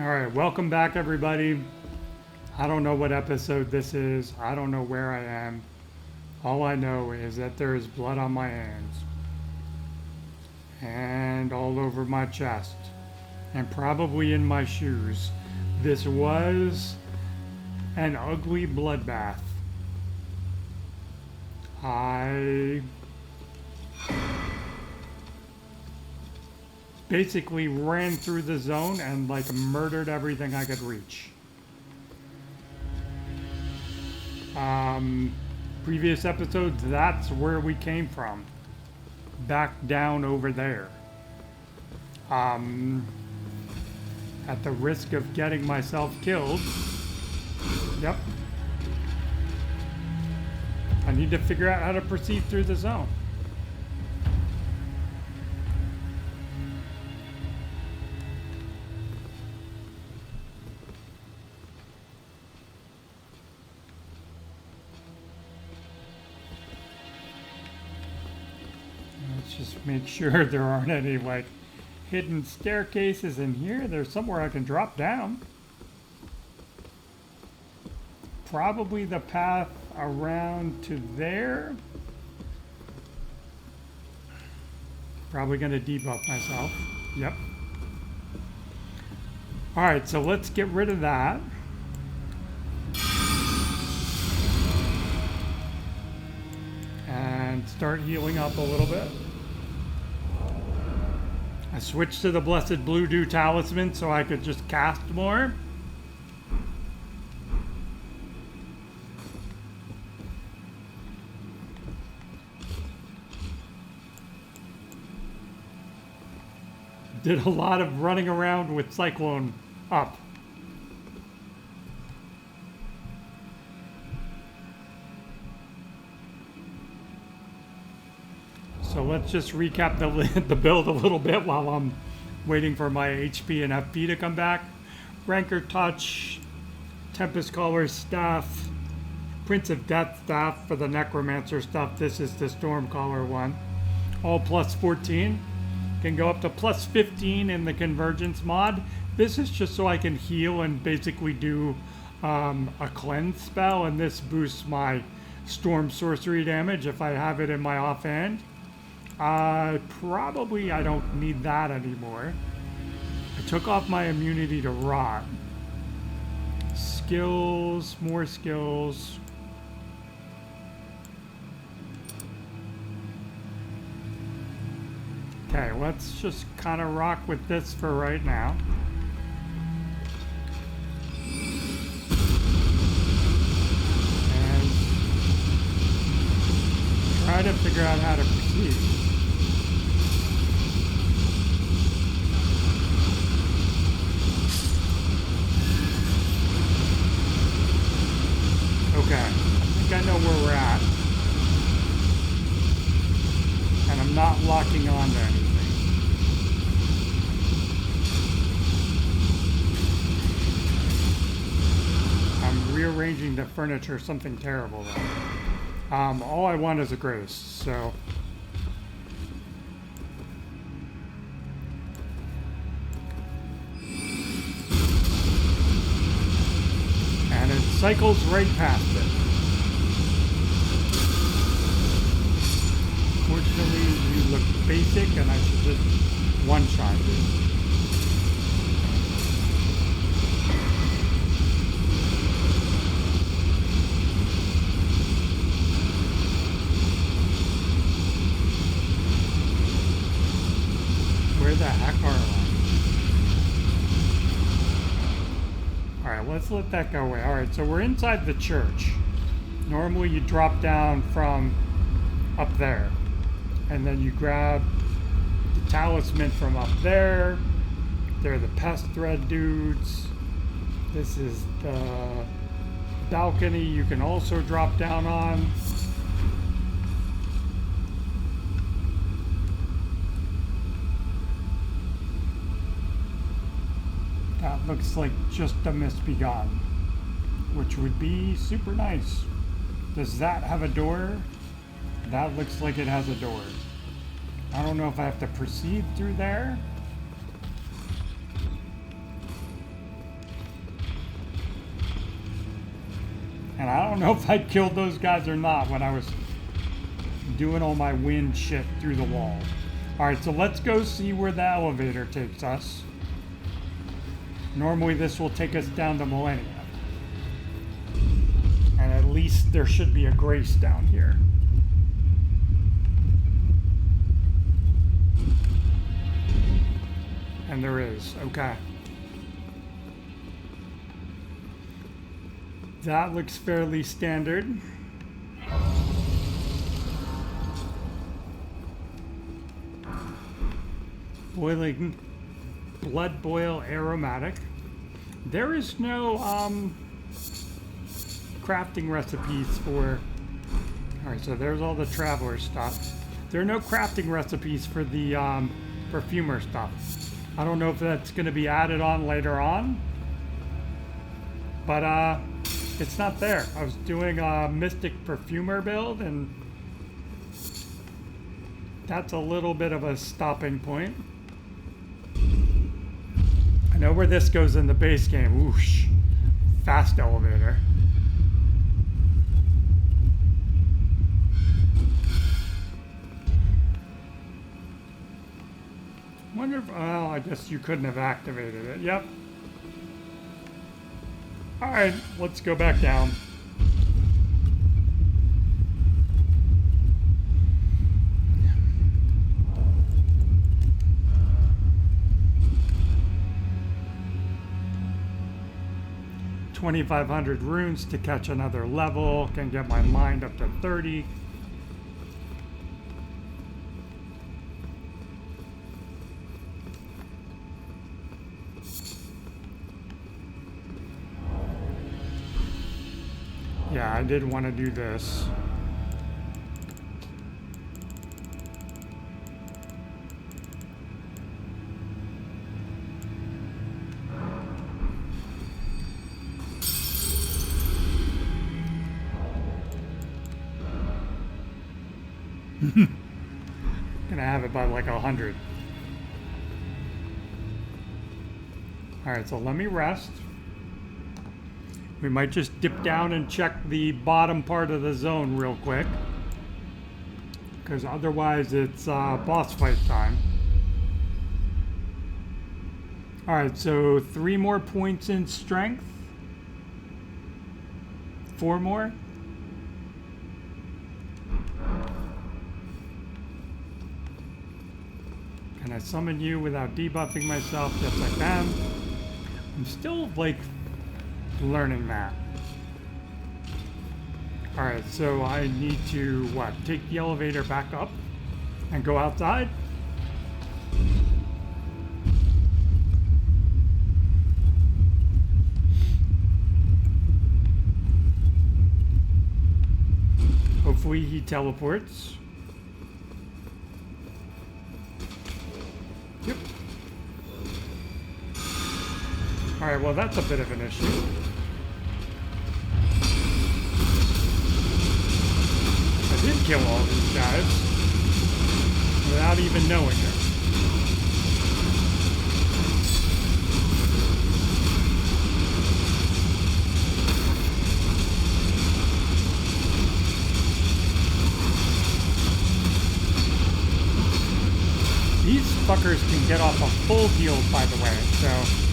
All right, welcome back, everybody. I don't know what episode this is. I don't know where I am. All I know is that there is blood on my hands and all over my chest and probably in my shoes. This was an ugly bloodbath. I basically ran through the zone and like murdered everything I could reach. Previous episodes, that's where we came from. Back down over there. At the risk of getting myself killed. Yep. I need to figure out how to proceed through the zone. Let's just make sure there aren't any like hidden staircases in here. There's somewhere I can drop down. Probably the path around to there. Probably going to debuff myself. Yep. Alright, so let's get rid of that. And start healing up a little bit. I switched to the Blessed Blue Dew Talisman so I could just cast more. Did a lot of running around with Cyclone up. So let's just recap the build a little bit while I'm waiting for my HP and FP to come back. Rancor Touch, Tempest Caller Staff, Prince of Death Staff for the Necromancer stuff. This is the Stormcaller one. All plus 14. Can go up to plus 15 in the Convergence mod. This is just so I can heal and basically do a cleanse spell, and this boosts my storm sorcery damage if I have it in my offhand. Probably I don't need that anymore. I took off my immunity to rot. Skills, more skills. Okay, let's just kind of rock with this for right now. And try to figure out how to proceed. Okay, I think I know where we're at. And I'm not locking on to anything. I'm rearranging the furniture, something terrible though. All I want is a grace, so. And it cycles right past it. Fortunately, you look basic, and I should just one-shot you. Where the heck are I? Alright, let's let that go away. Alright, so we're inside the church. Normally you drop down from up there. And then you grab the talisman from up there. They're the pest thread dudes. This is the balcony you can also drop down on. That looks like just a misbegotten, which would be super nice. Does that have a door? That looks like it has a door. I don't know if I have to proceed through there. know if I killed those guys or not when I was doing all my wind shit through the wall. Alright, so let's go see where the elevator takes us. Normally this will take us down to Malenia. And at least there should be a grace down here. And there is, okay. That looks fairly standard. Boiling, blood boil aromatic. There is no crafting recipes for. Alright, so there's all the traveler stuff. There are no crafting recipes for the perfumer stuff. I don't know if that's going to be added on later on, but it's not there. I was doing a Mystic Perfumer build, and that's a little bit of a stopping point. I know where this goes in the base game. Whoosh. Fast elevator. Wonder if, well, I guess you couldn't have activated it. Yep. Alright, let's go back down. $2,500 runes to catch another level. Can get my mind up to 30. Yeah, I did want to do this. Gonna have it by like 100. Alright, so let me rest. We might just dip down and check the bottom part of the zone real quick, because otherwise it's boss fight time. Alright, so 3 more points in strength. 4 more. Can I summon you without debuffing myself? Yes, I can. I'm still, like, learning that. Alright, so I need to, what, take the elevator back up and go outside? Hopefully he teleports. Yep. Alright, well that's a bit of an issue. I did kill all these guys without even knowing it. These fuckers can get off a full heal, by the way, so...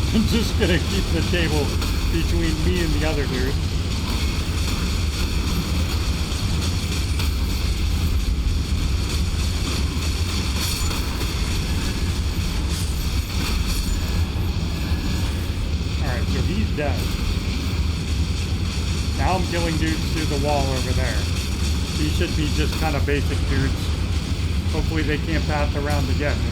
I'm just gonna keep the table between me and the other dude. Alright, so he's dead. Now I'm killing dudes through the wall over there. These should be just kind of basic dudes. Hopefully they can't pass around to get me.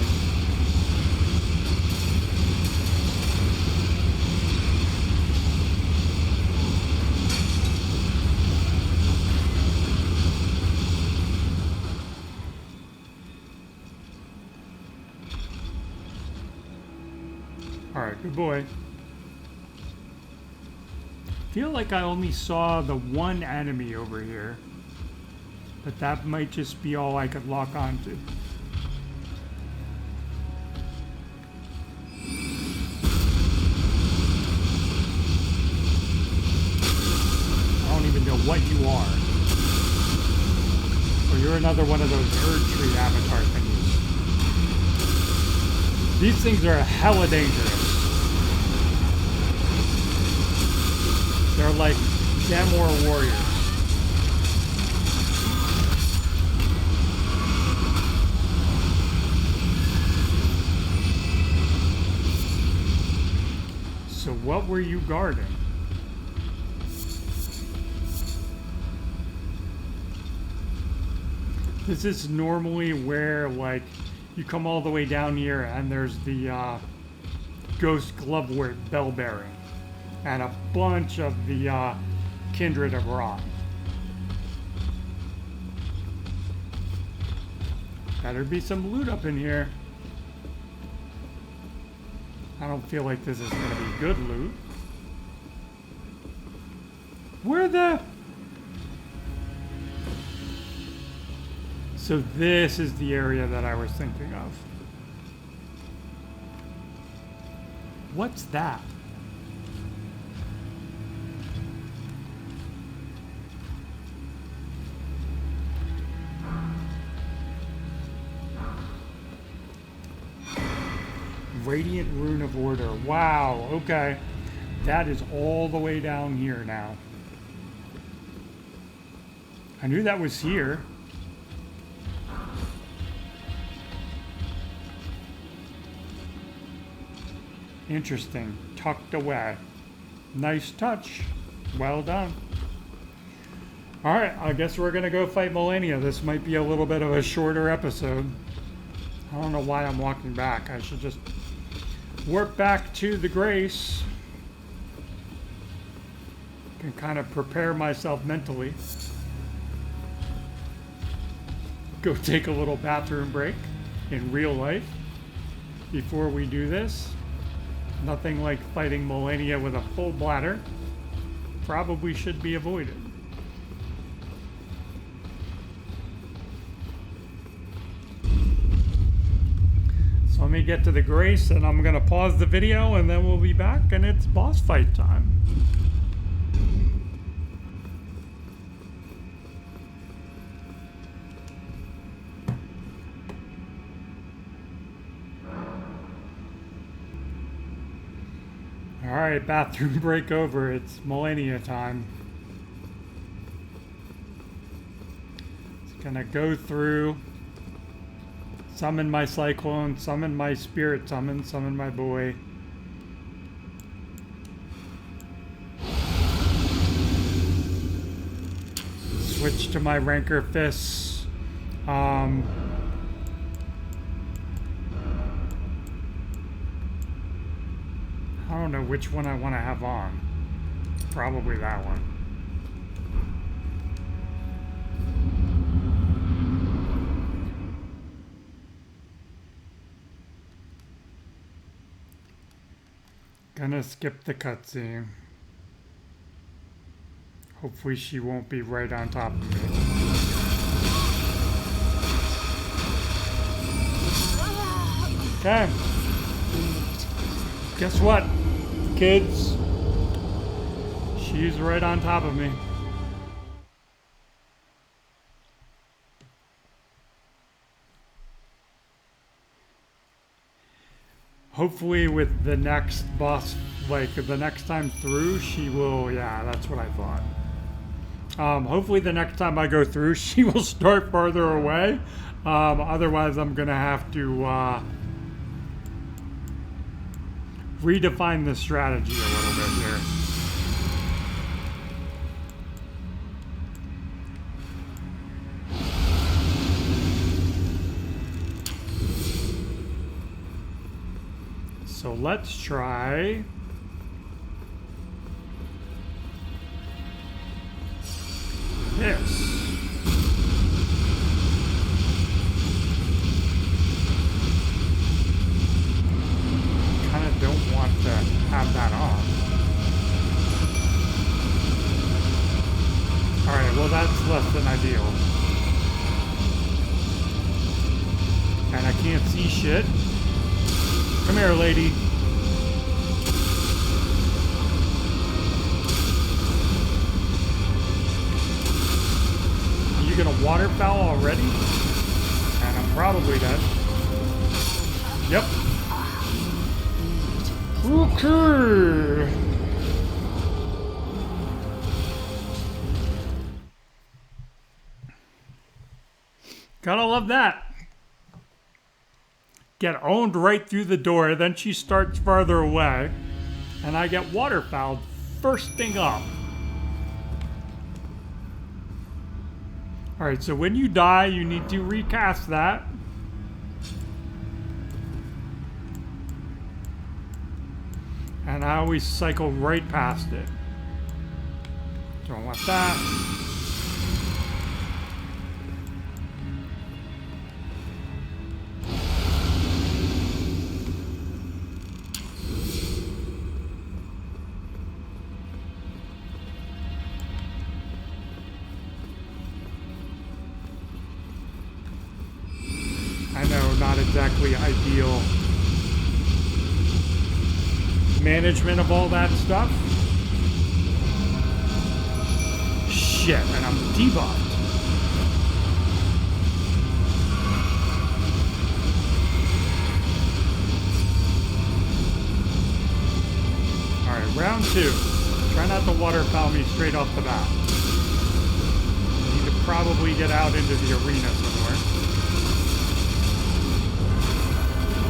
Alright, good boy. feel like I only saw the one enemy over here. But that might just be all I could lock onto. I don't even know what you are. Or you're another one of those Haligtree avatar thingies. These things are hella dangerous. They're like Gamor warriors. So what were you guarding? This is normally where, like, you come all the way down here and there's the Ghost Glovewort bell bearing and a bunch of the Kindred of Ra. Better be some loot up in here. I don't feel like this is going to be good loot. Where the... So this is the area that I was thinking of. What's that? Radiant Rune of Order. Wow, okay. That is all the way down here now. I knew that was here. Interesting. Tucked away. Nice touch. Well done. Alright, I guess we're gonna go fight Malenia. This might be a little bit of a shorter episode. I don't know why I'm walking back. I should just warp back to the Grace. Can kind of prepare myself mentally. Go take a little bathroom break in real life before we do this. Nothing like fighting Malenia with a full bladder. Probably should be avoided. So let me get to the Grace and I'm going to pause the video and then we'll be back and it's boss fight time. Alright, bathroom break over. It's Malenia time. It's gonna go through, summon my Cyclone, summon my Spirit summon my boy. Switch to my Rancor Fists. I don't know which one I want to have on. Probably that one. Gonna skip the cutscene. Hopefully she won't be right on top of me. Okay. Guess what, kids? She's right on top of me. Hopefully with the next boss, like the next time through, she will, yeah, that's what I thought. Hopefully the next time I go through, she will start farther away. Otherwise I'm gonna have to, redefine the strategy a little bit here. So let's try this. Don't want to have that on. ideal. And I can't see shit. Come here, lady. Are you gonna waterfowl already? And I'm probably dead. Yep. Okay. Gotta love that. Get owned right through the door, then she starts farther away, and I get waterfouled first thing up. Alright, so when you die, you need to recast that. And I always cycle right past it. Don't want that. I know, not exactly ideal management of all that stuff. Shit, and I'm debuffed. Alright, round 2. Try not to waterfowl me straight off the bat. Need to probably get out into the arena somewhere.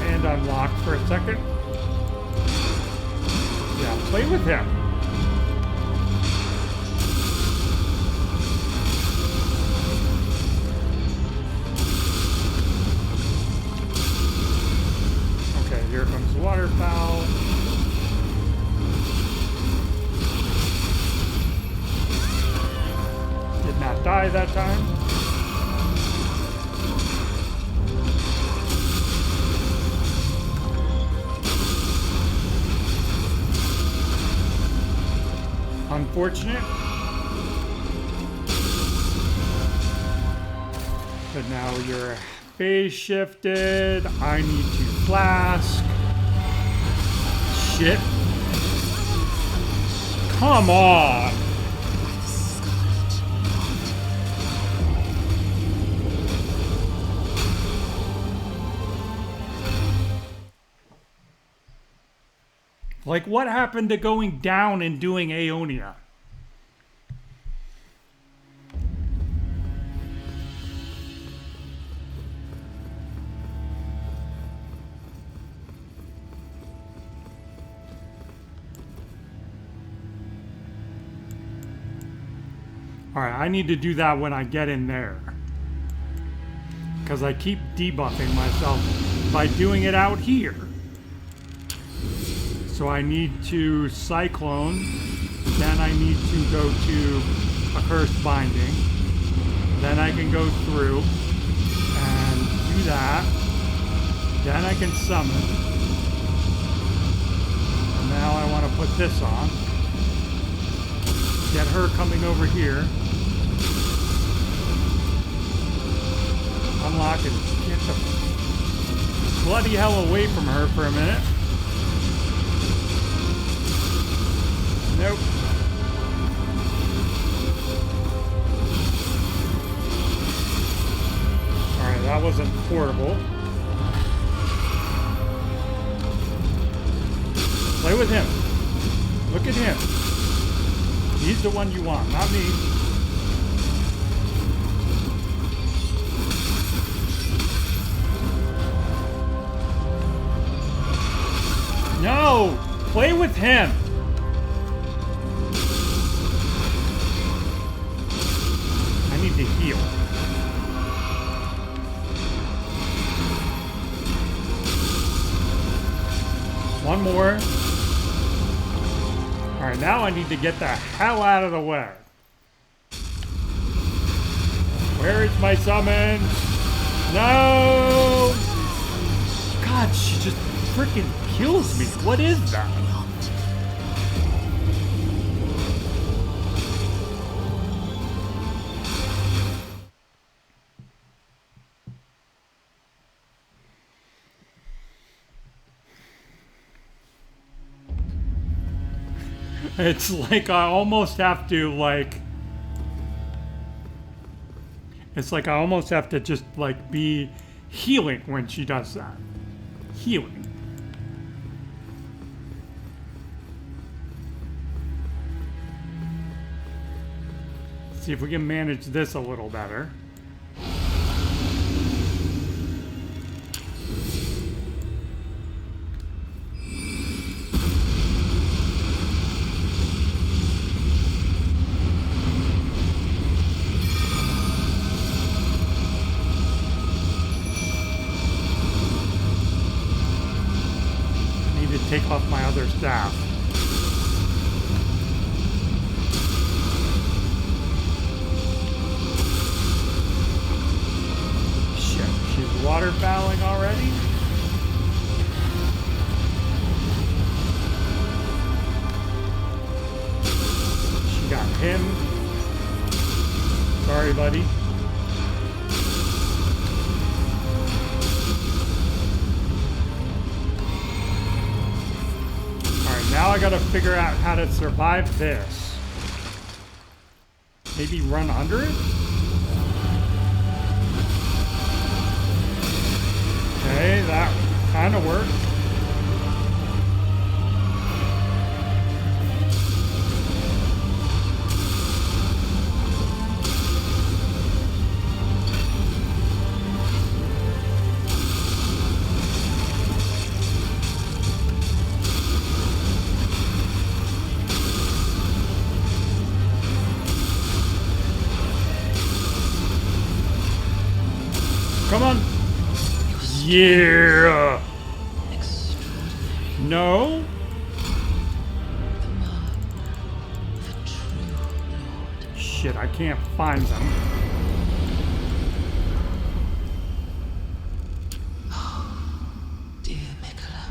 And unlock for a second. Yeah, play with him. Okay, here comes waterfowl. Did not die that time. Unfortunate. But now you're phase shifted. I need to flask. Shit. Come on. Like, what happened to going down and doing Aeonia? Alright, I need to do that when I get in there. Because I keep debuffing myself by doing it out here. So I need to Cyclone, then I need to go to Accursed Binding, then I can go through and do that, then I can summon, and now I want to put this on, get her coming over here, unlock it, get the bloody hell away from her for a minute. Nope. Alright, that wasn't horrible. Play with him. Look at him. He's the one you want, not me. No! Play with him! To heal. One more. Alright, now I need to get the hell out of the way. Where is my summons? No! God, she just freaking kills me. What is that? It's like I almost have to like... It's like I almost have to just like be healing when she does that. Healing. See if we can manage this a little better. Take off my other staff. Shit, she's waterfowling already? She got him. Sorry, buddy. Now I gotta figure out how to survive this. Maybe run under it? Okay, that kind of worked. Come on. Yeah. No. Shit, I can't find them. Dear Miquella.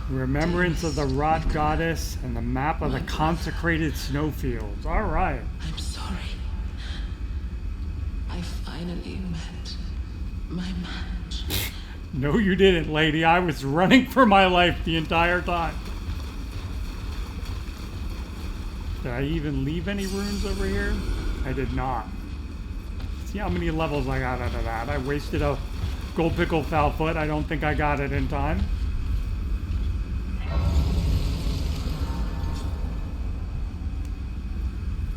Remembrance of the Rot Goddess and the map of the consecrated snowfields. All right. I'm sorry. I finally met my match. No, you didn't, lady. I was running for my life the entire time. Did I even leave any runes over here? I did not. See how many levels I got out of that. I wasted a gold pickle foul foot. I don't think I got it in time.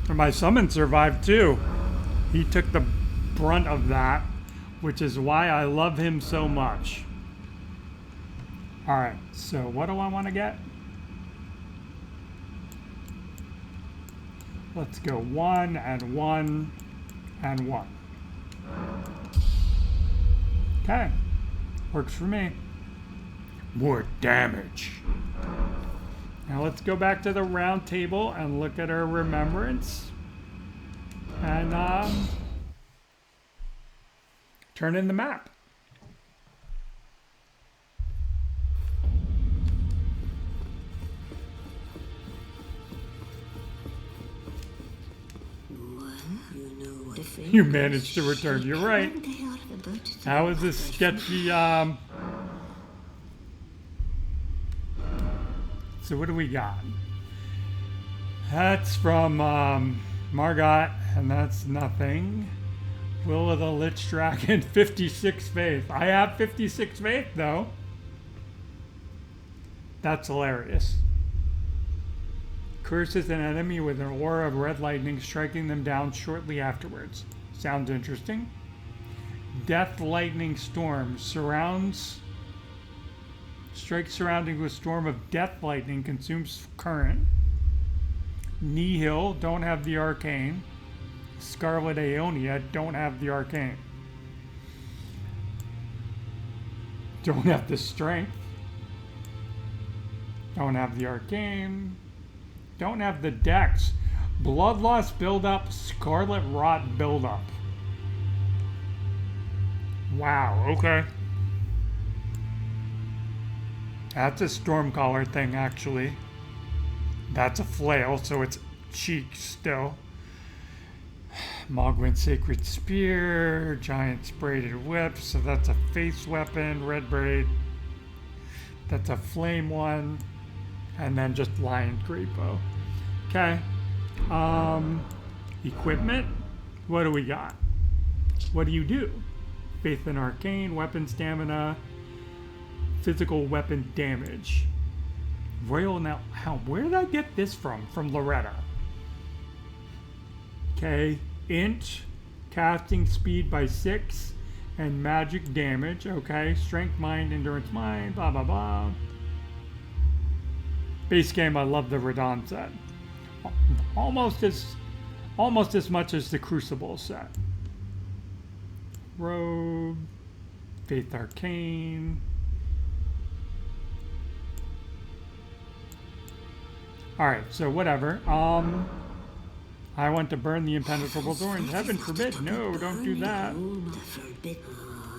And my summon survived too. He took the brunt of that, which is why I love him so much. Alright, so what do I want to get? Let's go 1 and 1 and 1. Okay, works for me. More damage. Now let's go back to the round table and look at our remembrance. And turn in the map. You managed to return. You're right. That was a sketchy. So what do we got? That's from Margot, and that's nothing. Will of the Lich Dragon, 56 faith. I have 56 faith, though. That's hilarious. Curses an enemy with an aura of red lightning, striking them down shortly afterwards. Sounds interesting. Death Lightning Storm strikes surrounding with storm of death lightning, consumes current. Nihil, don't have the arcane. Scarlet Aeonia, don't have the arcane. Don't have the strength. Don't have the arcane. Don't have the dex. Bloodlust buildup, Scarlet Rot buildup. Wow, okay. That's a Stormcaller thing, actually. That's a flail, so it's cheek still. Mogwin Sacred Spear, Giant's Braided Whip, so that's a face weapon. Red Braid, that's a flame one. and then just Lion Great Bow. Okay. Equipment. What do we got? What do you do? Faith in Arcane, weapon stamina, physical weapon damage. Royal now. How? Where did I get this from? From Loretta. Okay. Int, casting speed by 6, and magic damage. Okay. Strength, mind, endurance, mind. Blah blah blah. Base game. I love the Radon set. Almost as much as the Crucible set. Robe, Faith Arcane. Alright, so whatever. I want to burn the impenetrable thorns. Heaven forbid. No, don't do that.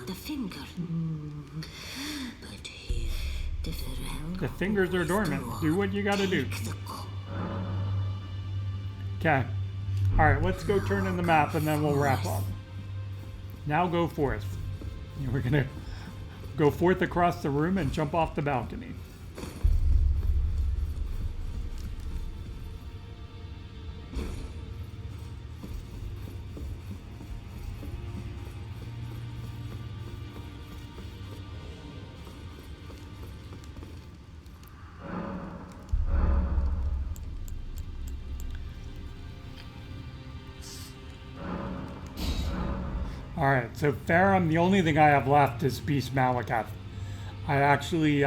The finger. But here, the fingers are dormant. Do what you gotta do. Okay. Alright, let's go turn in the map and then we'll wrap up. Now go forth. We're gonna go forth across the room and jump off the balcony. Alright, so Farum, the only thing I have left is Beast Malakath. I actually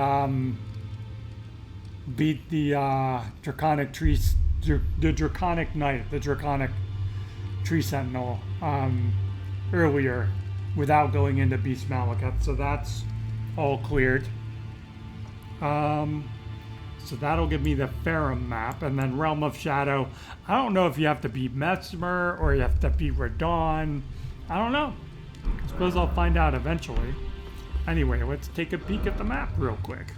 beat the Draconic Tree, the Draconic Knight, the Draconic Tree Sentinel earlier without going into Beast Malakath, so that's all cleared. So that'll give me the Farum map, and then Realm of Shadow. I don't know if you have to beat Mesmer or you have to beat Radon. I don't know. I suppose I'll find out eventually. Anyway, let's take a peek at the map real quick.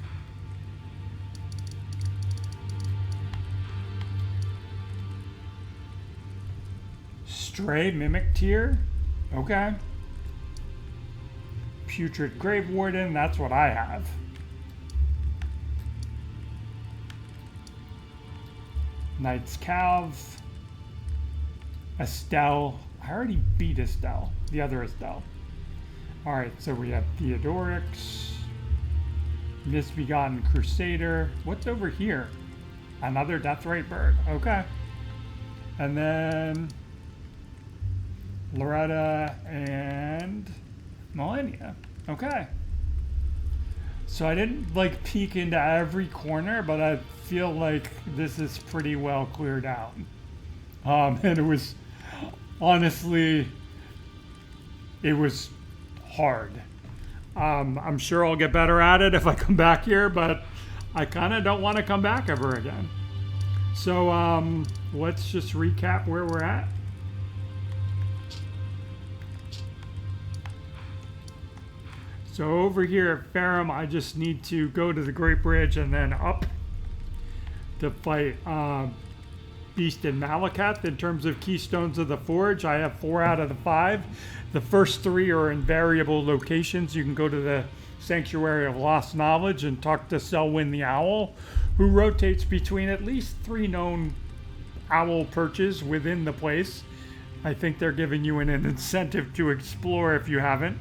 Stray Mimic Tier? Okay. Putrid Grave Warden, that's what I have. Knight's Calv. Estelle. I already beat Estelle, the other Estelle. Alright, so we have Theodorix, Misbegotten Crusader. What's over here? Another Deathrite Bird. Okay. And then Loretta and Malenia. Okay. So I didn't like peek into every corner, but I feel like this is pretty well cleared out. And it was honestly, it was hard. I'm sure I'll get better at it if I come back here, but I kind of don't want to come back ever again. So let's just recap where we're at. So over here at Farum, I just need to go to the Great Bridge and then up to fight Beast and Malakath. In terms of Keystones of the Forge, I have 4 out of the 5. The first 3 are in variable locations. You can go to the Sanctuary of Lost Knowledge and talk to Selwyn the Owl, who rotates between at least 3 known owl perches within the place. I think they're giving you an incentive to explore if you haven't.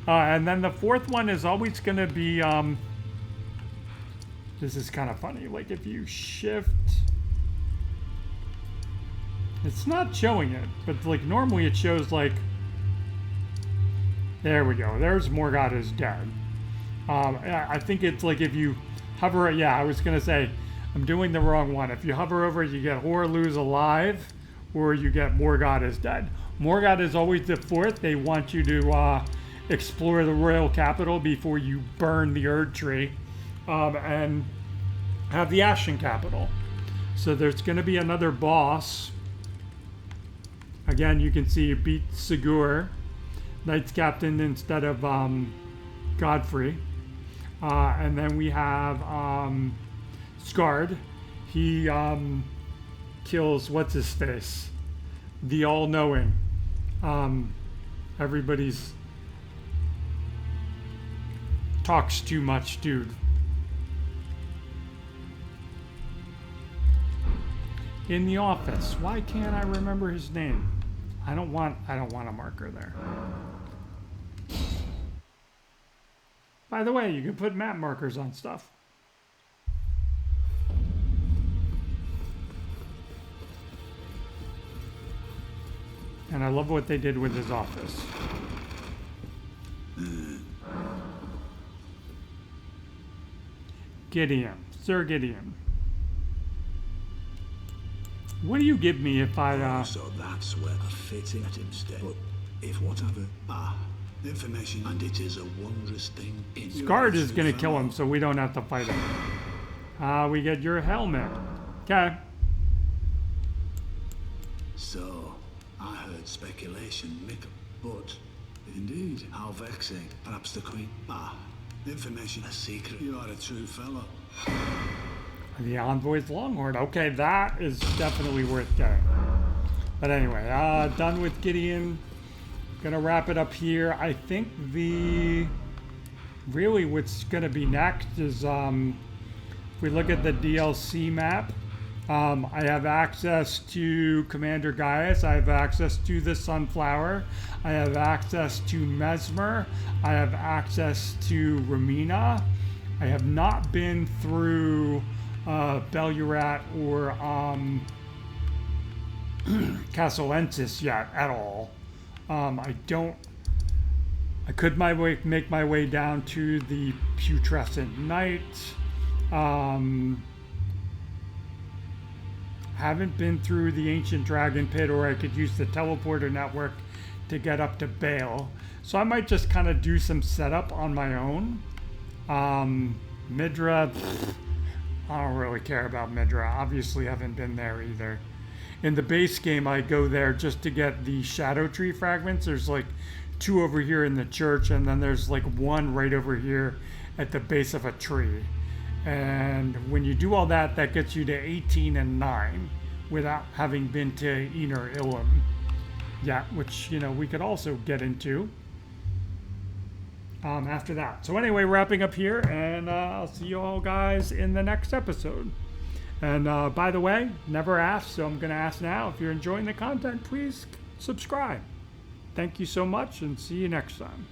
And then the 4th one is always going to be, this is kind of funny, like if you shift, it's not showing it, but like normally it shows like, there we go, there's Morgott is dead. I think it's like if you hover, yeah, I was going to say, I'm doing the wrong one. If you hover over it, you get Horlu's alive, or you get Morgott is dead. Morgott is always the 4th. They want you to explore the royal capital before you burn the Erd Tree, and have the Ashen capital. So there's going to be another boss. Again, you can see you beat Sigur, Knights Captain instead of Godfrey. And then we have Scarred. He kills, what's his face? The All-Knowing. Everybody's talks too much, dude. in the office. Why can't I remember his name? I don't want a marker there. By the way, you can put map markers on stuff. And I love what they did with his office. Gideon, Sir Gideon. What do you give me if I, So that's where I fit in at instead. But if whatever, information, and it is a wondrous thing. Scarred is gonna kill him, so we don't have to fight him. We get your helmet. Okay. So, I heard speculation, Mick, but indeed, how vexing. Perhaps the Queen. Information, a secret. You are a true fellow. The Envoy's Longhorn. Okay, that is definitely worth getting. But anyway, done with Gideon. Gonna wrap it up here. I think really what's gonna be next is, if we look at the DLC map, I have access to Commander Gaius, I have access to the Sunflower, I have access to Mesmer, I have access to Ramina. I have not been through Bellurat or Castellentis yet at all. I could make my way down to the Putrescent Knight. Haven't been through the Ancient Dragon Pit, or I could use the teleporter network to get up to Bale. So I might just kind of do some setup on my own. Midra, I don't really care about Midra. Obviously haven't been there either. In the base game, I go there just to get the Shadow Tree fragments. There's like 2 over here in the church, and then there's like 1 right over here at the base of a tree. And when you do all that, that gets you to 18 and 9 without having been to Ener Ilum yet, which, you know, we could also get into after that. So anyway, wrapping up here, and I'll see you all guys in the next episode. And by the way, never asked, so I'm going to ask now. If you're enjoying the content, please subscribe. Thank you so much, and see you next time.